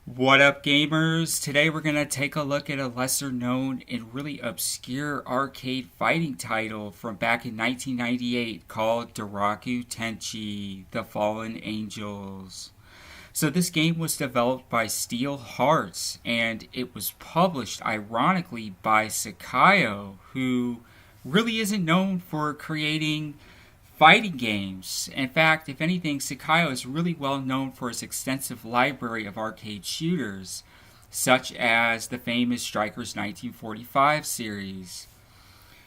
What up, gamers? Today we're going to take a look at a lesser known and really obscure arcade fighting title from back in 1998 called Daraku Tenshi, The Fallen Angels. So this game was developed by Steel Hearts and it was published ironically by Psikyo, who really isn't known for creating fighting games. In fact, if anything, Psikyo is really well known for its extensive library of arcade shooters, such as the famous Strikers 1945 series.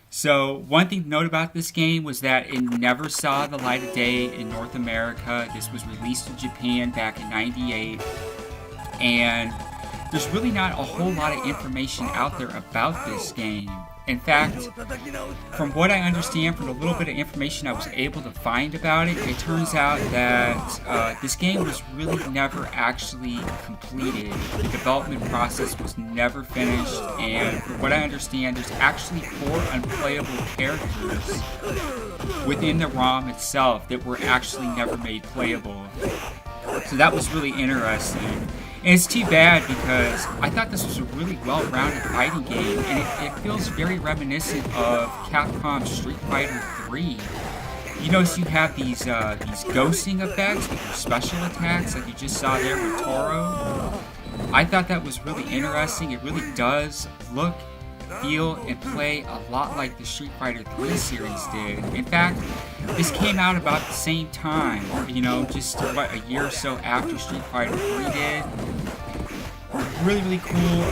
So, one thing to note about this game was that it never saw the light of day in North America. This was released in Japan back in '98, and there's really not a whole lot of information out there about this game. In fact, from what I understand, from the little bit of information I was able to find about it, it turns out that this game was really never actually completed. The development process was never finished, and from what I understand, there's actually 4 unplayable characters within the ROM itself that were actually never made playable. So that was really interesting. And it's too bad because I thought this was a really well-rounded fighting game, and it feels very reminiscent of Capcom's Street Fighter 3. You notice you have these ghosting effects with your special attacks, like you just saw there with Toro. I thought that was really interesting. It really does look, feel, and play a lot like the Street Fighter 3 series did. In fact, this came out about the same time, just a year or so after Street Fighter 3 did. Really cool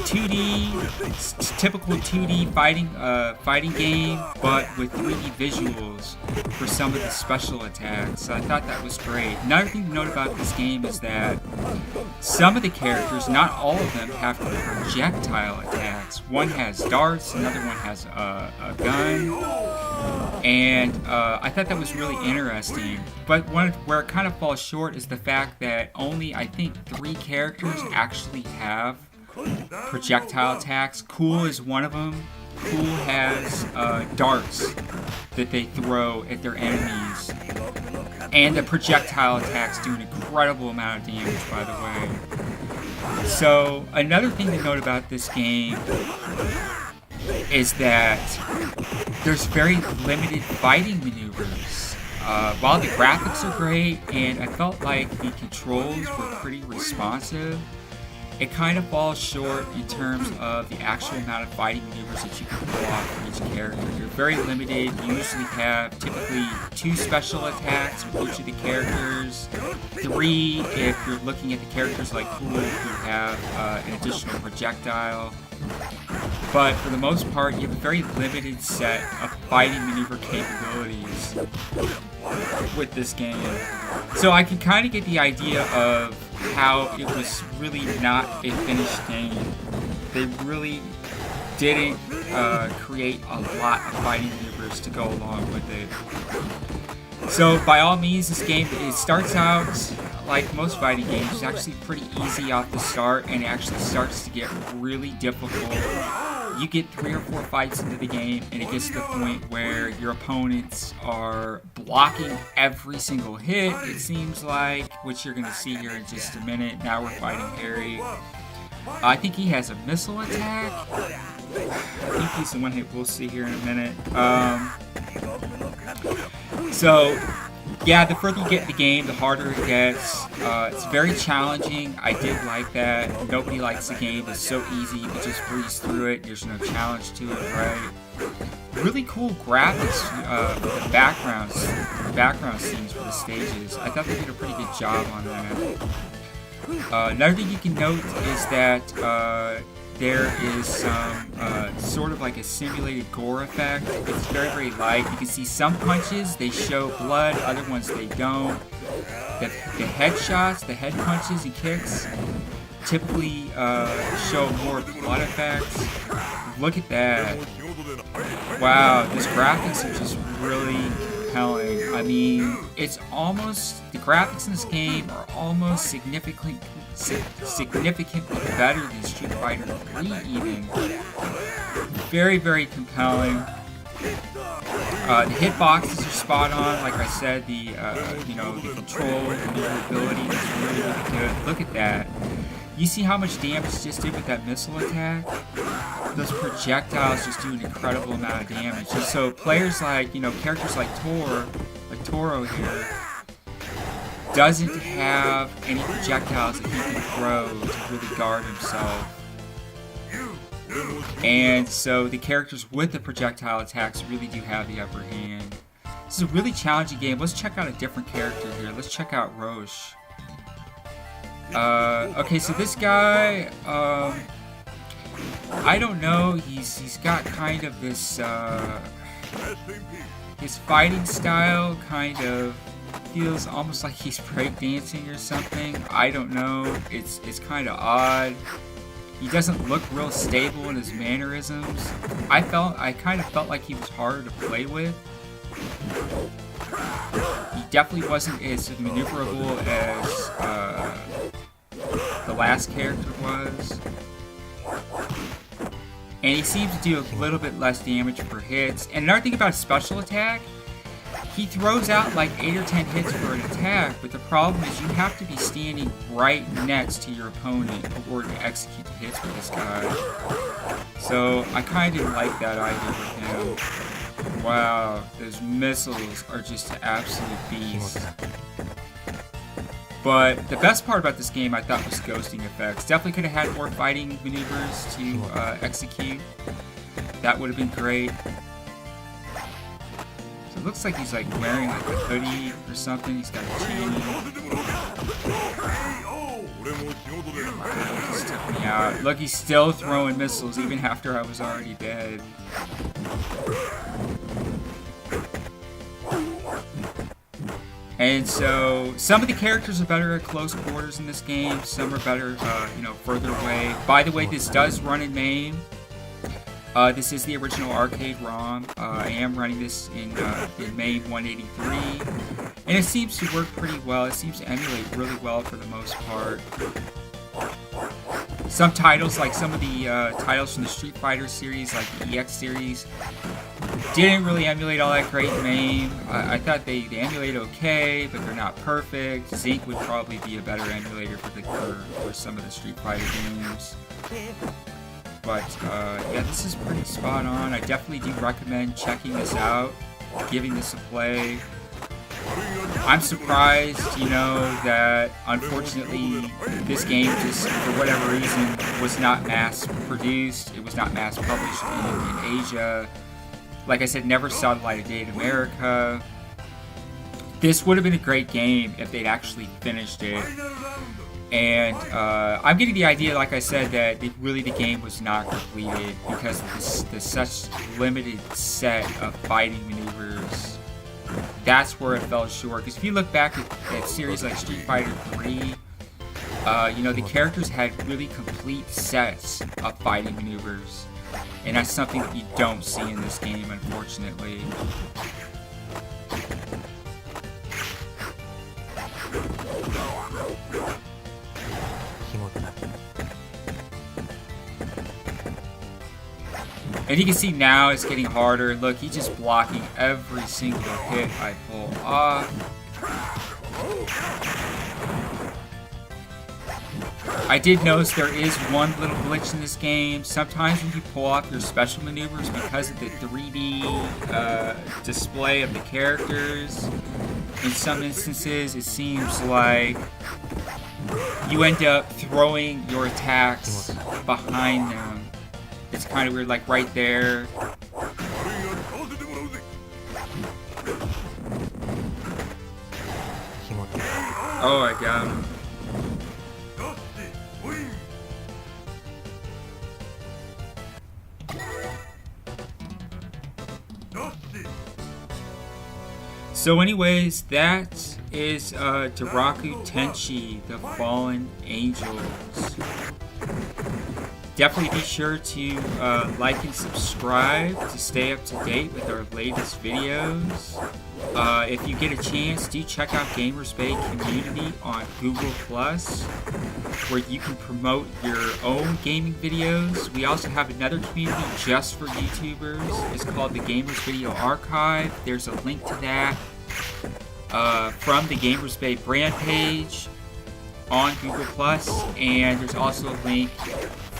2D, typical 2D fighting game, but with 3D visuals for some of the special attacks. So I thought that was great. Another thing to note about this game is that some of the characters, not all of them, have projectile attacks. One has darts, another one has a gun. And I thought that was really interesting. But where it kind of falls short is the fact that only, I think, 3 characters actually have projectile attacks. Cool is one of them. Cool has darts that they throw at their enemies. And the projectile attacks do an incredible amount of damage, by the way. So, another thing to note about this game is that there's very limited fighting maneuvers. While the graphics are great and I felt like the controls were pretty responsive, it kind of falls short in terms of the actual amount of fighting maneuvers that you can pull off for each character. They're very limited. You usually have typically 2 special attacks with each of the characters, 3 if you're looking at the characters like Cool, who have an additional projectile. But for the most part, you have a very limited set of fighting maneuver capabilities with this game. So I can kind of get the idea of how it was really not a finished game. They really didn't create a lot of fighting maneuvers to go along with it. So by all means, this game, it starts out like most fighting games. It's actually pretty easy off the start, and it actually starts to get really difficult. You get 3 or 4 fights into the game, and it gets to the point where your opponents are blocking every single hit, it seems like, which you're going to see here in just a minute. Now we're fighting Harry. I think he has a missile attack. I think he's the one hit. We'll see here in a minute. So, yeah, the further you get in the game, the harder it gets. It's very challenging. I did like that. Nobody likes the game. It's so easy. You can just breeze through it. There's no challenge to it, right? Really cool graphics with the background scenes for the stages. I thought they did a pretty good job on that. Another thing you can note is that there is some sort of like a simulated gore effect. It's very light. You can see some punches, they show blood, other ones they don't. The headshots, the head punches and kicks typically show more blood effects. Look at that. Wow, these graphics are just really compelling. I mean, it's almost, the graphics in this game are almost significantly better than Street Fighter 3 even. Very compelling. The hitboxes are spot on. Like I said, the control, the maneuverability is really good. Look at that. You see how much damage it just did with that missile attack? Those projectiles just do an incredible amount of damage. And so players like, you know, characters like Toro here, doesn't have any projectiles that he can throw to really guard himself. And so the characters with the projectile attacks really do have the upper hand. This is a really challenging game. Let's check out a different character here. Let's check out Roche. Okay, so this guy, I don't know. He's got kind of this, his fighting style kind of feels almost like he's breakdancing or something. I don't know. It's kind of odd. He doesn't look real stable in his mannerisms. I kind of felt like he was harder to play with. He definitely wasn't as maneuverable as the last character was. And he seems to do a little bit less damage per hits. And another thing about his special attack, he throws out like 8 or 10 hits for an attack, but the problem is you have to be standing right next to your opponent in order to execute the hits with this guy. So I kind of didn't like that idea with him. Wow, those missiles are just an absolute beast. But the best part about this game I thought was ghosting effects. Definitely could have had more fighting maneuvers to execute. That would have been great. It looks like he's like wearing like a hoodie or something. He's got a chain. Just took me out. Look, he's still throwing missiles even after I was already dead. And so some of the characters are better at close quarters in this game. Some are better, you know, further away. By the way, this does run in MAME. This is the original arcade ROM. I am running this in MAME 183, and it seems to work pretty well. It seems to emulate really well for the most part. Some titles, like some of the titles from the Street Fighter series, like the EX series, didn't really emulate all that great in MAME. I thought they emulate okay, but they're not perfect. Zinc would probably be a better emulator for some of the Street Fighter games. But yeah, this is pretty spot on. I definitely do recommend checking this out, giving this a play. I'm surprised, you know, that unfortunately this game just, for whatever reason, was not mass produced. It was not mass published in Asia. Like I said, never saw the light of day in America. This would have been a great game if they'd actually finished it. And I'm getting the idea, like I said, that really the game was not completed because of the such limited set of fighting maneuvers. That's where it fell short. Because if you look back at series like Street Fighter 3, you know, the characters had really complete sets of fighting maneuvers. And that's something that you don't see in this game, unfortunately. And you can see now it's getting harder. Look, he's just blocking every single hit I pull off. I did notice there is one little glitch in this game. Sometimes when you pull off your special maneuvers, because of the 3D display of the characters, in some instances it seems like you end up throwing your attacks behind them. It's kind of weird, like right there. Oh, I got him. So anyways, that is Daraku Tenshi, The Fallen Angels. Definitely be sure to like and subscribe to stay up to date with our latest videos. If you get a chance, do check out Gamers Bay Community on Google+, where you can promote your own gaming videos. We also have another community just for YouTubers. It's called the Gamers Video Archive. There's a link to that from the Gamers Bay brand page. on Google+, and there's also a link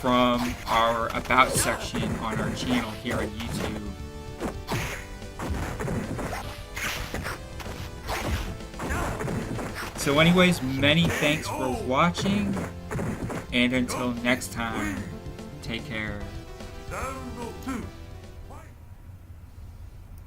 from our About section on our channel here on YouTube. So anyways, many thanks for watching, and until next time, take care.